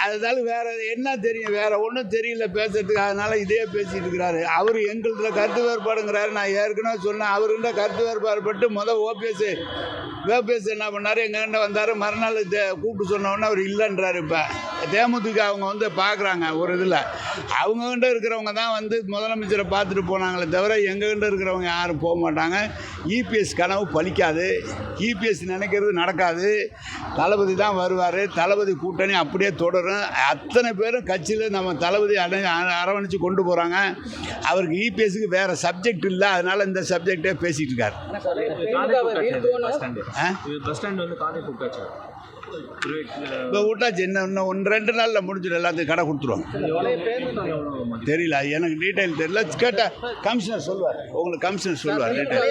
அதனால வேற என்ன தெரியும், வேற ஒன்றும் தெரியல பேசுறதுக்கு. அதனால இதே பேசிட்டு இருக்கிறாரு. அவர் எங்கள்கிட்ட கருத்து வேறுபாடுங்கிறாரு. நான் ஏற்கனவே சொன்னேன், அவர்கிட்ட கருத்து வேறுபாடுபட்டு ஓபிஎஸ் என்ன பண்ணார், எங்ககிட்ட வந்தார். மறுநாள் கூப்பிட்டு சொன்னோன்னே அவர் இல்லைன்றாரு. இப்போ தேமுதிக அவங்க பார்க்குறாங்க ஒரு இதில், அவங்ககிட்ட இருக்கிறவங்க தான் முதலமைச்சரை பார்த்துட்டு போனாங்களே தவிர எங்ககிட்ட இருக்கிறவங்க யாரும் போக மாட்டாங்க. இபிஎஸ் கனவு பலிக்காது, இபிஎஸ் நினைக்கிறது நடக்காது. தளபதி தான் வருவார், தளபதி கூட்டணி அப்படியே தொடரும். அத்தனை பேரும் கட்சியில் நம்ம தளபதி அரவணைச்சு கொண்டு போகிறாங்க. அவருக்கு இபிஎஸ்க்கு வேறு சப்ஜெக்ட் இல்லை, அதனால் இந்த சப்ஜெக்டே பேசிகிட்டு இருக்கார். இப்போ விட்டாச்சு, இன்னும் 1-2 நாளில் முடிஞ்சிடும், எல்லாத்துக்கும் கடை கொடுத்துருவாங்க. தெரியல, எனக்கு டீட்டெயில் தெரியல. கேட்டால் கமிஷனர் சொல்லுவார், உங்களுக்கு கமிஷனர் சொல்லுவார் டீட்டெயில்.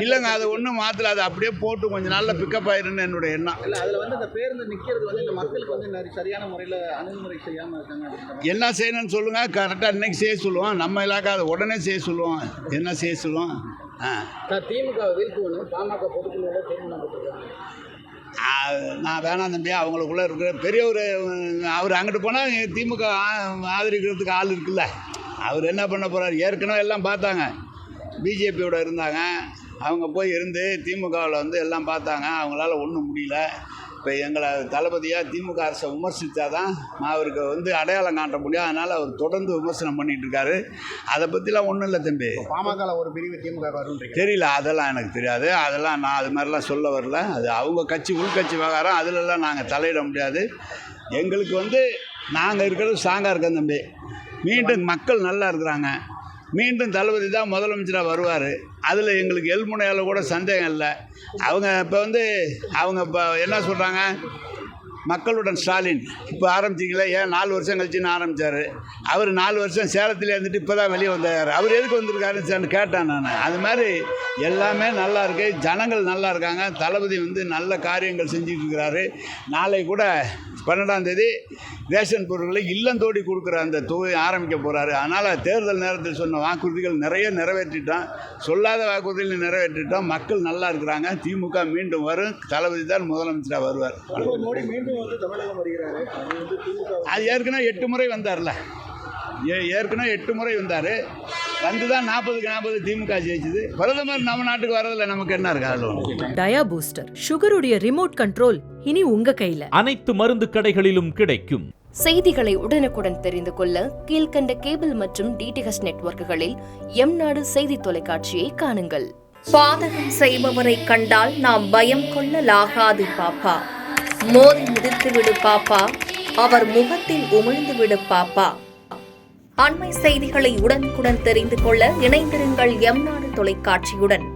இல்லைங்க, அதை ஒன்றும் மாற்றல, அதை அப்படியே போட்டு கொஞ்சம் நாளில் பிக்கப் ஆயிருன்னு என்னுடைய எண்ணம். என்ன செய்யணும்னு சொல்லுங்கள், கரெக்டாக இன்னைக்கு செய்ய சொல்லுவோம். நம்ம இலாக்கா அதை உடனே செய்ய சொல்லுவோம். என்ன செய்ய சொல்லுவோம்? நான் வேணாம் தம்பி, அவங்களுக்குள்ளே இருக்கிற பெரியவர் அவர் அங்கிட்டு போனால் திமுக ஆதரிக்கிறதுக்கு ஆள் இருக்குல்ல. அவர் என்ன பண்ண போகிறார்? ஏற்கனவே எல்லாம் பார்த்தாங்க, பிஜேபியோட இருந்தாங்க. அவங்க போய் இருந்து திமுகவில் எல்லாம் பார்த்தாங்க, அவங்களால ஒன்றும் முடியல. இப்போ எங்களை தளபதியாக திமுக அரசை விமர்சித்தா தான் அவருக்கு அடையாளம் காட்ட முடியும். அதனால் அவர் தொடர்ந்து விமர்சனம் பண்ணிகிட்டு இருக்காரு. அதை பற்றிலாம் ஒன்றும் இல்லை தம்பி. பாமக ஒரு பிரிவு திமுக தெரியல, அதெல்லாம் எனக்கு தெரியாது. அதெல்லாம் நான் அது மாதிரிலாம் சொல்ல வரல. அது அவங்க கட்சி, உள்கட்சி விவகாரம். அதிலெல்லாம் நாங்கள் தலையிட முடியாது. எங்களுக்கு நாங்கள் இருக்கிறது ஸ்ட்ராங்காக இருக்கோம் தம்பி. மீண்டும் மக்கள் நல்லா இருக்கிறாங்க. மீண்டும் தளபதி தான் முதலமைச்சராக வருவார். அதில் எங்களுக்கு எல்முனையால் கூட சந்தேகம் இல்லை. அவங்க இப்போ என்ன சொல்கிறாங்க, மக்களுடன் ஸ்டாலின் இப்போ ஆரம்பிச்சிங்களே, ஏன் 4 வருஷம் கழிச்சுன்னு ஆரம்பித்தார். அவர் 4 வருஷம் சேலத்தில் இருந்துட்டு இப்போ தான் வெளியே வந்தார். அவர் எதுக்கு வந்திருக்காருன்னு கேட்டேன் நான். அது மாதிரி எல்லாமே நல்லா இருக்கு, ஜனங்கள் நல்லா இருக்காங்க. தளபதி நல்ல காரியங்கள் செஞ்சுட்டு இருக்கிறாரு. நாளை கூட 12ஆம் தேதி ரேஷன் பொருட்களை இல்லந்தோடி கொடுக்குற அந்த தொகை ஆரம்பிக்க போகிறாரு. அதனால் தேர்தல் நேரத்தில் சொன்ன வாக்குறுதிகள் நிறைய நிறைவேற்றிட்டோம், சொல்லாத வாக்குறுதிகள் நிறைவேற்றிட்டோம். மக்கள் நல்லா இருக்கிறாங்க. திமுக மீண்டும் வரும், தளபதி தான் முதலமைச்சராக வருவார். அது ஏற்கனவே 8 முறை வந்தார்ல, ஏற்கனவே 8 முறை வந்தார். தான் 40க்கு 40 திமுக ஜெயிச்சது. பிரதமர் நம்ம நாட்டுக்கு வரதில்ல, நமக்கு என்ன இருக்கு? டயா பூஸ்டர், சுகருடைய ரிமோட் கண்ட்ரோல் இனி உங்க கையில. அனைத்து மருந்து கடைகளிலும் கிடைக்கும். செய்திகளை உடனுக்குடன் தெரிந்து கொள்ள கீழ்கண்ட கேபிள் மற்றும் டிடிஎச் நெட்வொர்க்குகளில் எம்நாடு செய்தி தொலைக்காட்சியை காணுங்கள். பாதகம் செய்பவரை கண்டால் நாம் பயம் கொள்ளலாகாது பாப்பா. மோதி மிதித்து விடு பாப்பா, அவர் முகத்தில் உமிழ்ந்து விடு பாப்பா. அண்மை செய்திகளை உடனுக்குடன் தெரிந்து கொள்ள இணைந்திருங்கள் எம்நாடு தொலைக்காட்சியுடன்.